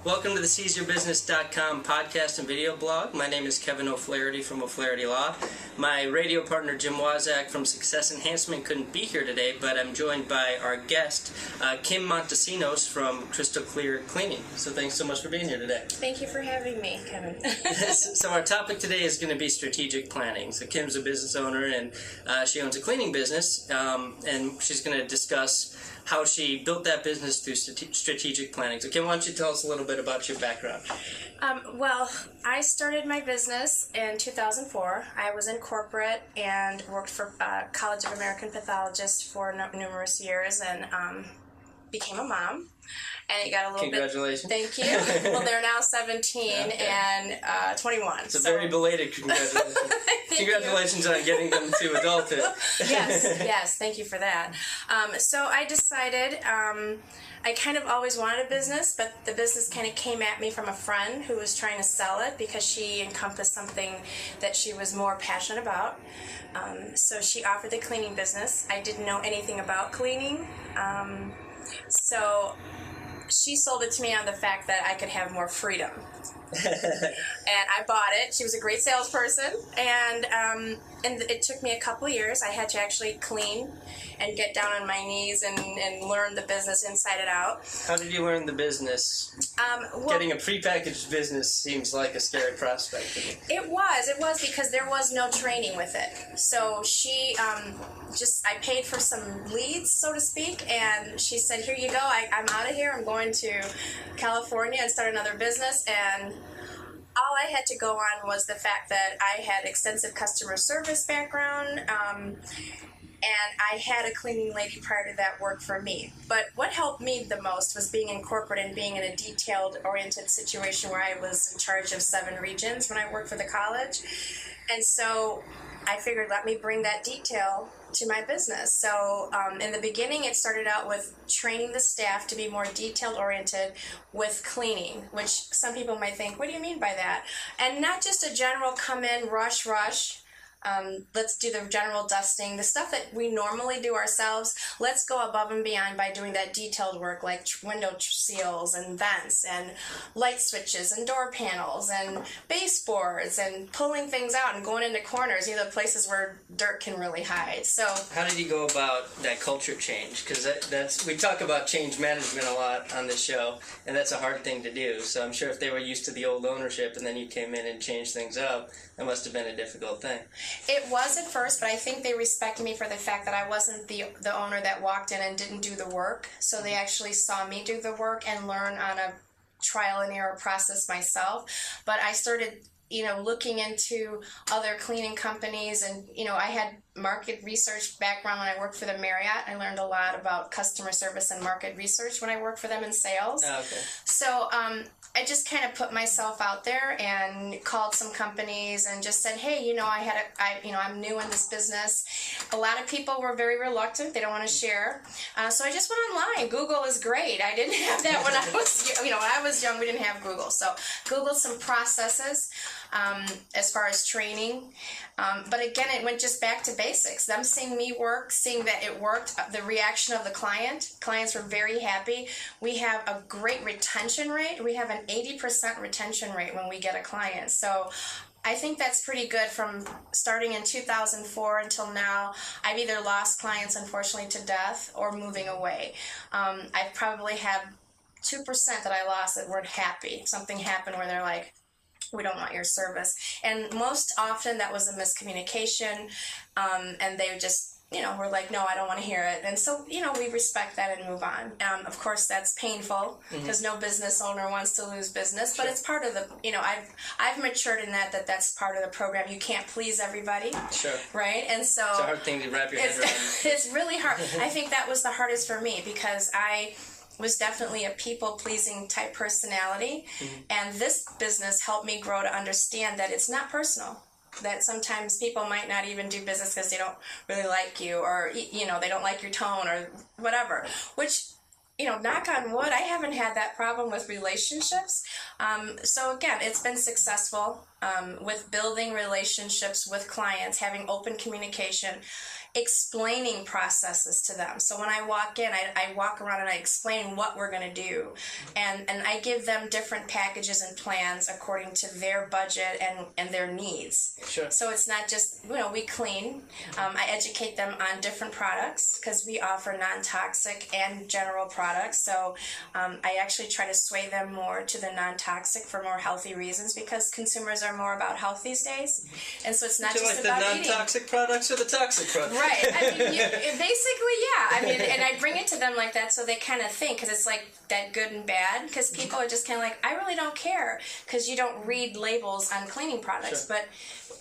Welcome to the SeizeYourBusiness.com podcast and video blog. My name is Kevin O'Flaherty from O'Flaherty Law. My radio partner Jim Wazak from Success Enhancement couldn't be here today, but I'm joined by our guest, Kim Montesinos from Crystal Clear Cleaning. So thanks so much for being here today. Thank you for having me, Kevin. So our topic today is going to be strategic planning. So Kim's a business owner and she owns a cleaning business, and she's going to discuss how she built that business through strategic planning. So Kim, why don't you tell us a little bit about your background? Well, I started my business in 2004. I was in corporate and worked for College of American Pathologists for numerous years and became a mom. And it got a little Congratulations. bit... Thank you. Well, they're now 17 and 21. It's a very belated congratulations. Congratulations on getting them to adulthood. Yes, thank you for that. So I decided, I kind of always wanted a business, but the business kind of came at me from a friend who was trying to sell it because she encompassed something that she was more passionate about. So she offered the cleaning business. I didn't know anything about cleaning. So she sold it to me on the fact that I could have more freedom. And I bought it. She was a great salesperson, and it took me a couple years. I had to actually clean and get down on my knees and learn the business inside and out. How did you learn the business? Getting a prepackaged business seems like a scary prospect to me. It was because there was no training with it. So she I paid for some leads, so to speak, and she said, here you go, I'm out of here, I'm going to California and start another business, and all I had to go on was the fact that I had extensive customer service background, and I had a cleaning lady prior to that work for me. But what helped me the most was being in corporate and being in a detailed-oriented situation where I was in charge of 7 regions when I worked for the college. And so I figured, let me bring that detail to my business. So in the beginning, it started out with training the staff to be more detailed-oriented with cleaning, which some people might think, what do you mean by that? And not just a general come in, rush. Let's do the general dusting, the stuff that we normally do ourselves. Let's go above and beyond by doing that detailed work like window seals and vents and light switches and door panels and baseboards and pulling things out and going into corners, the places where dirt can really hide. So how did you go about that culture change? Because that's we talk about change management a lot on this show, and that's a hard thing to do. So I'm sure if they were used to the old ownership and then you came in and changed things up, that must have been a difficult thing. It was at first, but I think they respected me for the fact that I wasn't the owner that walked in and didn't do the work. So they actually saw me do the work and learn on a trial and error process myself. But I started, looking into other cleaning companies, and, I had market research background when I worked for the Marriott. I learned a lot about customer service and market research when I worked for them in sales. Oh, okay. So I just kind of put myself out there and called some companies and just said, hey, I'm new in this business. A lot of people were very reluctant. They don't want to share. So I just went online. Google is great. I didn't have that when I was, when I was young, we didn't have Google. So Googled some processes as far as training. But again, it went just back to basics. Them seeing me work, seeing that it worked, the reaction of the clients were very happy. We have a great retention rate. We have an 80% retention rate when we get a client. So I think that's pretty good from starting in 2004 until now. I've either lost clients, unfortunately, to death or moving away. I've probably had 2% that I lost that weren't happy. Something happened where they're like, we don't want your service. And most often that was a miscommunication, and they just, were like, no, I don't want to hear it. And so, we respect that and move on. Of course, that's painful because no business owner wants to lose business, but it's part of the, I've matured in that's part of the program. You can't please everybody. Sure. Right? And so it's a hard thing to wrap your head around. It's really hard. I think that was the hardest for me because I was definitely a people-pleasing type personality, and this business helped me grow to understand that it's not personal, that sometimes people might not even do business because they don't really like you, or, they don't like your tone or whatever, which, knock on wood, I haven't had that problem with relationships. So again, it's been successful with building relationships with clients, having open communication. explaining processes to them. So when I walk in, I walk around and I explain what we're going to do. And I give them different packages and plans according to their budget and their needs. Sure. So it's not just, we clean. I educate them on different products because we offer non-toxic and general products. So I actually try to sway them more to the non-toxic for more healthy reasons because consumers are more about health these days. And so it's not just like about the non-toxic products or the toxic products? Right. I mean, basically, yeah. I mean, and I bring it to them like that so they kind of think, because it's like that good and bad, because people are just kind of like, I really don't care, because you don't read labels on cleaning products. Sure. But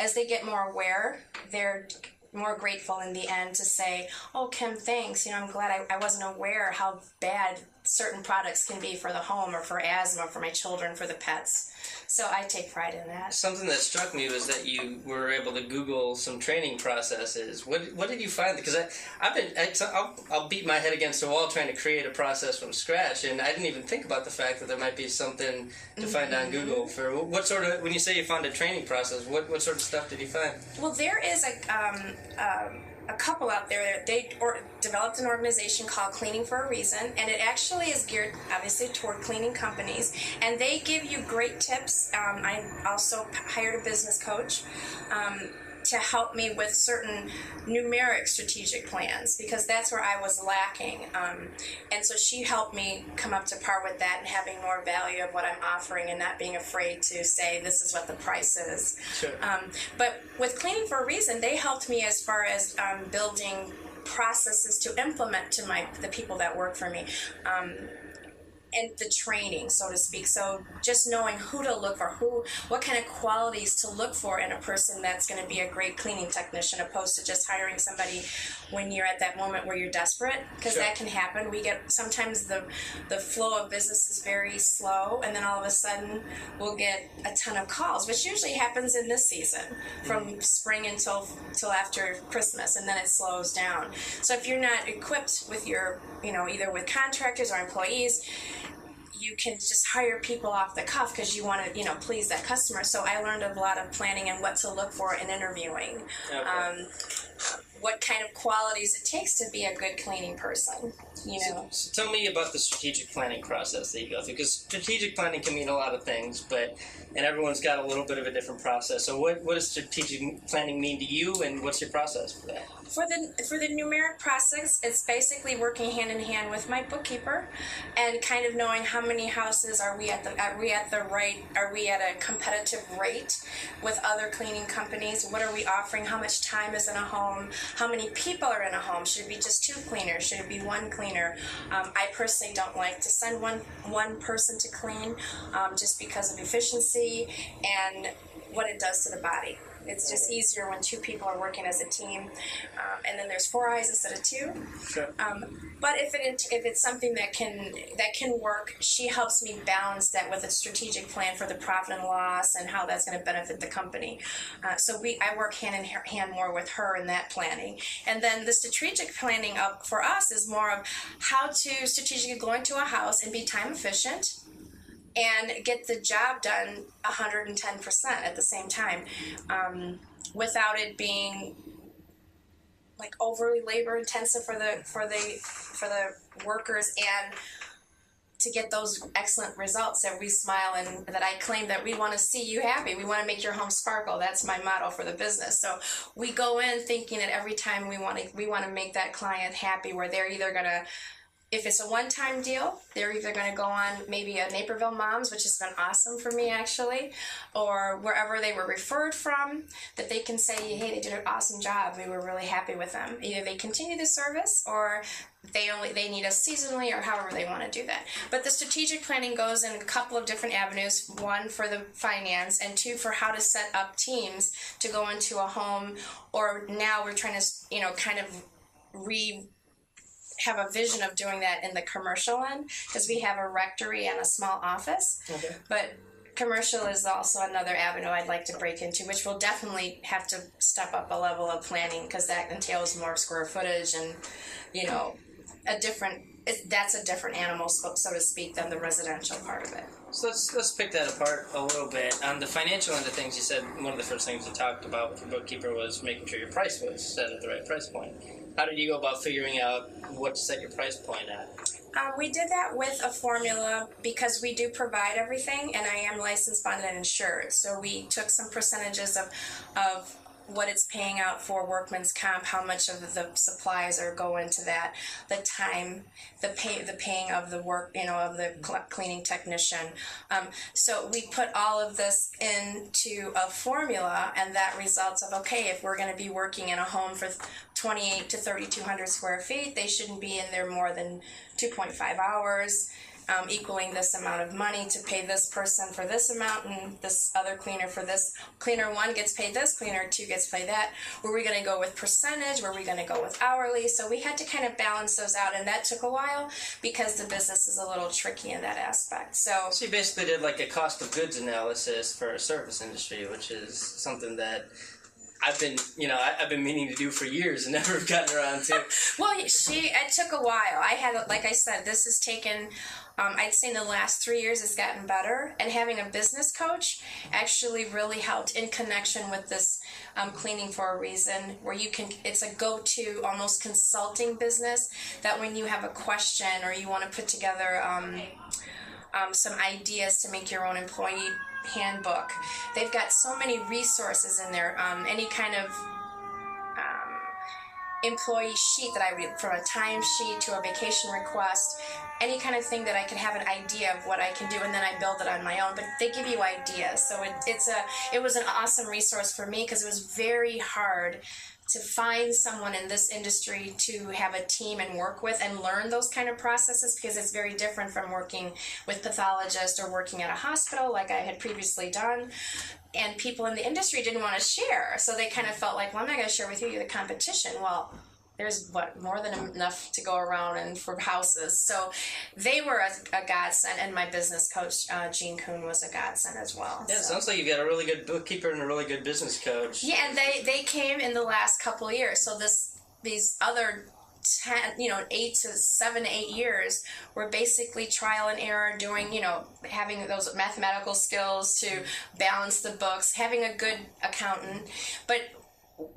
as they get more aware, they're more grateful in the end to say, oh, Kim, thanks. I'm glad I wasn't aware how bad certain products can be for the home or for asthma, for my children, for the pets. So I take pride in that. Something that struck me was that you were able to Google some training processes. What did you find? Because I'll beat my head against the wall trying to create a process from scratch, and I didn't even think about the fact that there might be something to find on Google. For what sort of, when you say you found a training process, what sort of stuff did you find? Well, there is a couple out there. They developed an organization called Cleaning for a Reason, and it actually is geared, obviously, toward cleaning companies. And they give you great tips. I also hired a business coach to help me with certain numeric strategic plans, because that's where I was lacking. And so she helped me come up to par with that and having more value of what I'm offering and not being afraid to say this is what the price is. Sure. But with Cleaning for a Reason, they helped me as far as building processes to implement to the people that work for me. And the training, so to speak. So just knowing who to look for, what kind of qualities to look for in a person that's going to be a great cleaning technician, opposed to just hiring somebody when you're at that moment where you're desperate, because Sure. that can happen. We get, sometimes the flow of business is very slow, and then all of a sudden we'll get a ton of calls, which usually happens in this season, from spring until after Christmas, and then it slows down. So if you're not equipped with your, either with contractors or employees, you can just hire people off the cuff because you want to, please that customer. So I learned a lot of planning and what to look for in interviewing. Okay. What kind of qualities it takes to be a good cleaning person, So tell me about the strategic planning process that you go through, because strategic planning can mean a lot of things, and everyone's got a little bit of a different process. So what does strategic planning mean to you, and what's your process for that? For the numeric process, it's basically working hand in hand with my bookkeeper and kind of knowing how many houses are we at a competitive rate with other cleaning companies? What are we offering? How much time is in a home? How many people are in a home? Should it be just 2 cleaners? Should it be 1 cleaner? I personally don't like to send one person to clean just because of efficiency and what it does to the body. It's just easier when 2 people are working as a team, and then there's 4 eyes instead of 2. Sure. But if it's something that can work, she helps me balance that with a strategic plan for the profit and loss and how that's going to benefit the company. So I work hand in hand more with her in that planning, and then the strategic planning for us is more of how to strategically go into a house and be time efficient and get the job done 110% at the same time, without it being like overly labor intensive for the workers, and to get those excellent results that we smile and that I claim that we want to see you happy. We want to make your home sparkle. That's my motto for the business. So we go in thinking that every time we want to make that client happy, where they're either going to, if it's a one-time deal, they're either going to go on maybe a Naperville Moms, which has been awesome for me actually, or wherever they were referred from, that they can say, hey, they did an awesome job. We were really happy with them. Either they continue the service or they need us seasonally, or however they want to do that. But the strategic planning goes in a couple of different avenues. 1 for the finance, and 2 for how to set up teams to go into a home. Or now we're trying to, kind of have a vision of doing that in the commercial end, because we have a rectory and a small office. Okay. But commercial is also another avenue I'd like to break into, which will definitely have to step up a level of planning, because that entails more square footage and, a different that's a different animal, so to speak, than the residential part of it. So let's pick that apart a little bit. On the financial end of things, you said one of the first things you talked about with your bookkeeper was making sure your price was set at the right price point. How did you go about figuring out what to set your price point at? We did that with a formula because we do provide everything, and I am licensed, bonded, and insured. So we took some percentages of what it's paying out for workman's comp, how much of the supplies are going to that, the time, the paying of the work, of the cleaning technician. So we put all of this into a formula, and that results of, okay, if we're going to be working in a home for 28 to 3,200 square feet, they shouldn't be in there more than 2.5 hours. Equaling this amount of money to pay this person for this amount and this other cleaner for this. Cleaner 1 gets paid this, cleaner 2 gets paid that. Were we going to go with percentage? Were we going to go with hourly? So we had to kind of balance those out, and that took a while because the business is a little tricky in that aspect. So you basically did like a cost of goods analysis for a service industry, which is something that I've been meaning to do for years and never have gotten around to. Well, it took a while. I had, like I said, this has taken, I'd say in the last 3 years it's gotten better. And having a business coach actually really helped in connection with this cleaning for a reason, where it's a go-to almost consulting business that when you have a question or you want to put together some ideas to make your own employee handbook. They've got so many resources in there. Any kind of employee sheet that I read, from a time sheet to a vacation request, any kind of thing that I can have an idea of what I can do, and then I build it on my own. But they give you ideas, so it was an awesome resource for me because it was very hard to find someone in this industry to have a team and work with and learn those kind of processes, because it's very different from working with pathologists or working at a hospital like I had previously done. And people in the industry didn't want to share, so they kind of felt like, well, I'm not going to share with you, you're the competition. Well, there's more than enough to go around and for houses. So they were a godsend, and my business coach, Jean Kuhn, was a godsend as well. Yeah, it sounds like you've got a really good bookkeeper and a really good business coach. Yeah, and they came in the last couple of years. So these other 8 to 7 to 8 years were basically trial and error, doing, having those mathematical skills to balance the books, having a good accountant. But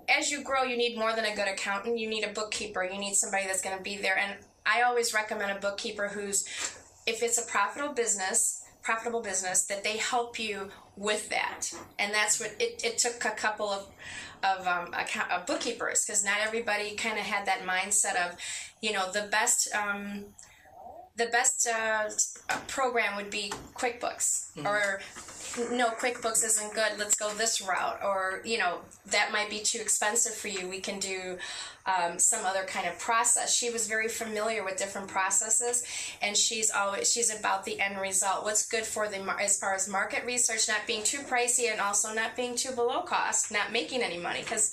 as you grow, you need more than a good accountant. You need a bookkeeper. You need somebody that's going to be there. And I always recommend a bookkeeper who's, if it's a profitable business, that they help you with that. And that's what it took a couple of bookkeepers, because not everybody kind of had that mindset of, the best program would be QuickBooks, or no, QuickBooks isn't good, let's go this route, or that might be too expensive for you, we can do some other kind of process. She was very familiar with different processes, and she's about the end result, what's good for as far as market research, not being too pricey and also not being too below cost, not making any money, because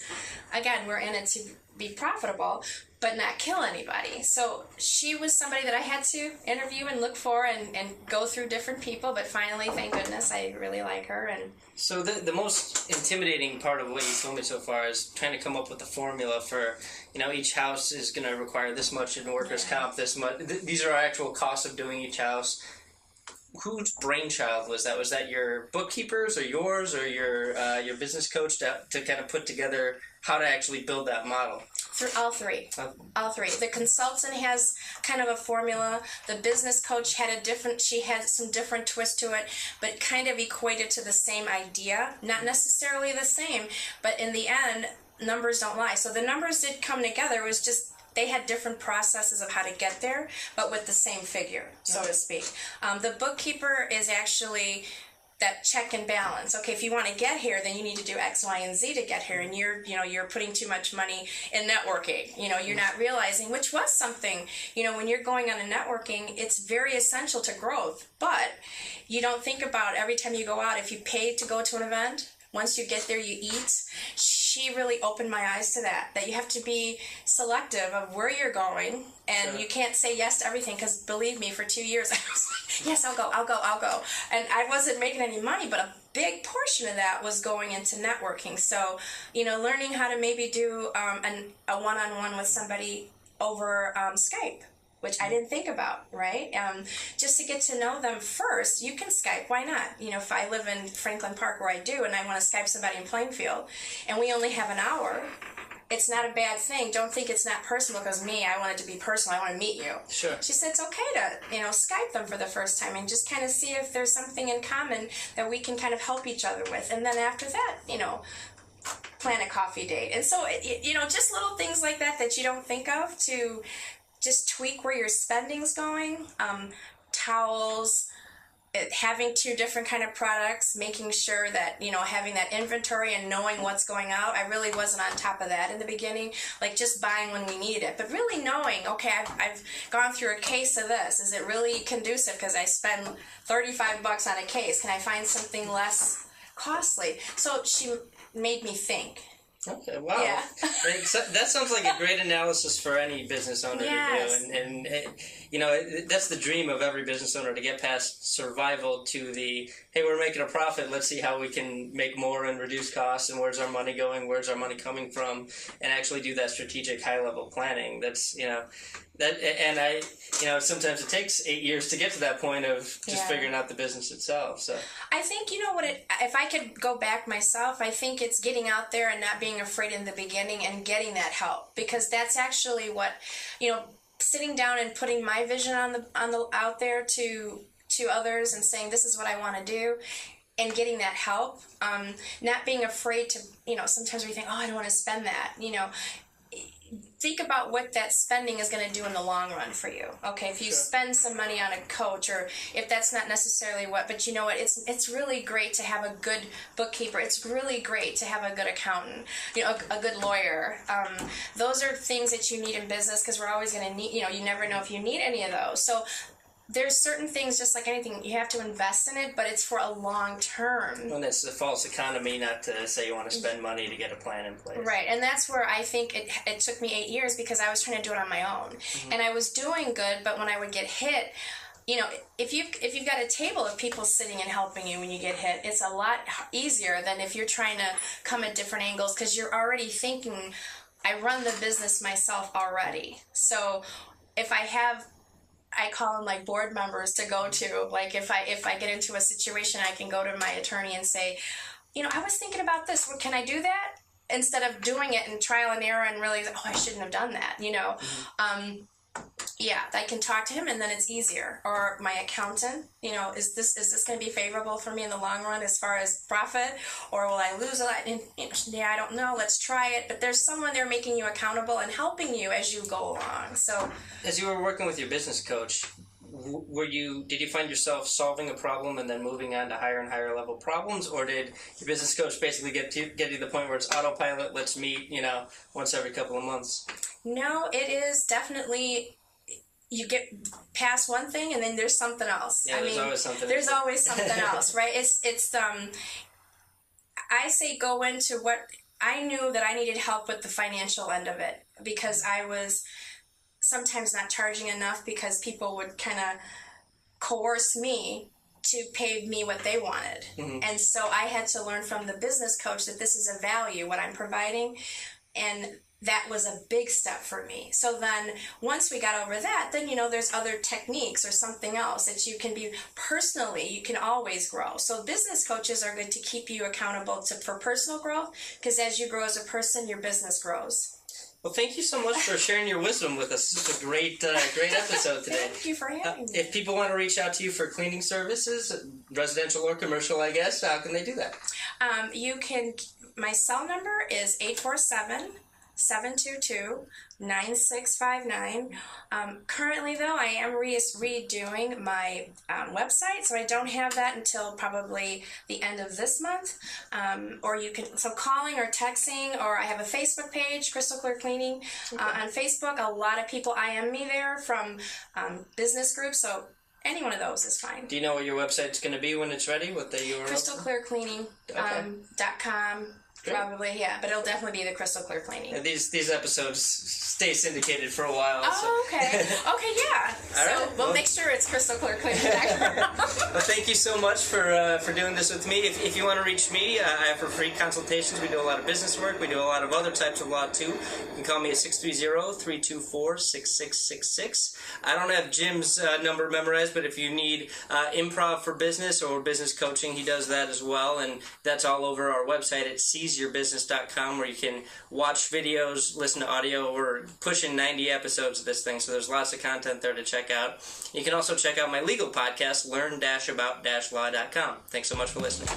again, we're in it to be profitable but not kill anybody. So she was somebody that I had to interview and look for and go through different people, but finally, thank goodness, I really like her. And so the most intimidating part of what you told me so far is trying to come up with a formula for, each house is going to require this much in workers' comp, this much. These are actual costs of doing each house. Whose brainchild was that? Was that your bookkeepers or yours or your business coach to kind of put together how to actually build that model? Through all three. The consultant has kind of a formula. The business coach she had some different twist to it, but kind of equated to the same idea. Not necessarily the same, but in the end, numbers don't lie. So the numbers did come together. It was just they had different processes of how to get there, but with the same figure, so to speak. The bookkeeper is actually that check and balance. Okay, if you want to get here, then you need to do X, Y, and Z to get here, and you're putting too much money in networking. You're not realizing, which was something, when you're going on a networking, it's very essential to growth, but you don't think about every time you go out, if you pay to go to an event, once you get there, you eat. She really opened my eyes to that you have to be selective of where you're going, and sure. You can't say yes to everything, because believe me, for 2 years, I was like, yes, I'll go. And I wasn't making any money, but a big portion of that was going into networking. So, learning how to maybe do a one-on-one with somebody over Skype which I didn't think about, right? Just to get to know them first. You can Skype, why not? If I live in Franklin Park where I do and I want to Skype somebody in Plainfield and we only have an hour, it's not a bad thing. Don't think it's not personal because I want it to be personal. I want to meet you. Sure. She said it's okay to, Skype them for the first time and just kind of see if there's something in common that we can kind of help each other with. And then after that, plan a coffee date. And so, just little things like that you don't think of to just tweak where your spending's going. Towels, having 2 different kind of products, making sure that, having that inventory and knowing what's going out. I really wasn't on top of that in the beginning, like just buying when we need it, but really knowing, okay, I've gone through a case of this. Is it really conducive? Because I spend $35 on a case. Can I find something less costly? So she made me think. Okay, wow. Yeah. That sounds like a great analysis for any business owner Yes. to do. And that's the dream of every business owner, to get past survival to the, hey, we're making a profit, let's see how we can make more and reduce costs, and where's our money going, where's our money coming from, and actually do that strategic high-level planning. That's, sometimes it takes 8 years to get to that point of just figuring out the business itself. So I think, if I could go back myself, I think it's getting out there and not being afraid in the beginning and getting that help, because that's actually what, sitting down and putting my vision out there to others and saying, this is what I want to do, and getting that help, not being afraid to, sometimes we think, oh, I don't want to spend that, think about what that spending is going to do in the long run for you. Okay, if you spend some money on a coach, or if that's not necessarily but you know what, it's really great to have a good bookkeeper. It's really great to have a good accountant, a good lawyer. Those are things that you need in business, because we're always going to need, you never know if you need any of those. So there's certain things, just like anything, you have to invest in it, but it's for a long term. And it's the false economy not to say you want to spend money to get a plan in place. Right, and that's where I think it took me 8 years, because I was trying to do it on my own. Mm-hmm. And I was doing good, but when I would get hit, if you've got a table of people sitting and helping you when you get hit, it's a lot easier than if you're trying to come at different angles, because you're already thinking, I run the business myself already. So if I call them like board members to go to. Like if I get into a situation, I can go to my attorney and say, I was thinking about this. Can I do that? Instead of doing it in trial and error and really, I shouldn't have done that. Mm-hmm. I can talk to him, and then it's easier. Or my accountant, is this going to be favorable for me in the long run as far as profit, or will I lose a lot? And, I don't know. Let's try it. But there's someone there making you accountable and helping you as you go along. So, as you were working with your business coach, did you find yourself solving a problem and then moving on to higher and higher level problems, or did your business coach basically get you to the point where it's autopilot? Let's meet, once every couple of months. No, it is definitely, you get past one thing and then there's something else. Yeah, always something. There's always something else, right? It's I say go into what I knew that I needed help with the financial end of it, because I was sometimes not charging enough because people would kind of coerce me to pay me what they wanted. Mm-hmm. And so I had to learn from the business coach that this is a value, what I'm providing, and that was a big step for me. So then once we got over that, then, there's other techniques or something else that you can be personally, you can always grow. So business coaches are good to keep you accountable for personal growth, because as you grow as a person, your business grows. Well, thank you so much for sharing your wisdom with us. This is a great episode today. Thank you for having me. If people want to reach out to you for cleaning services, residential or commercial, I guess, how can they do that? My cell number is 847-722-9659. Currently, though, I am redoing my website, so I don't have that until probably the end of this month. So calling or texting, or I have a Facebook page, Crystal Clear Cleaning, on Facebook. A lot of people IM me there from business groups, so any one of those is fine. Do you know what your website's going to be when it's ready? What the URL? CrystalClearCleaning.com. Probably, yeah, but it'll definitely be the crystal clear cleaning. And these episodes stay syndicated for a while. Oh, so. okay. Okay, yeah. So we'll make sure it's crystal clear cleaning. Well, thank you so much for doing this with me. If you want to reach me, I offer free consultations. We do a lot of business work. We do a lot of other types of law too. You can call me at 630-324-6666. I don't have Jim's number memorized, but if you need improv for business or business coaching, he does that as well, and that's all over our website at seizeyourbusiness.com, where you can watch videos, listen to audio. We're pushing 90 episodes of this thing, so there's lots of content there to check out. You can also check out my legal podcast, learn-about-law.com. Thanks so much for listening.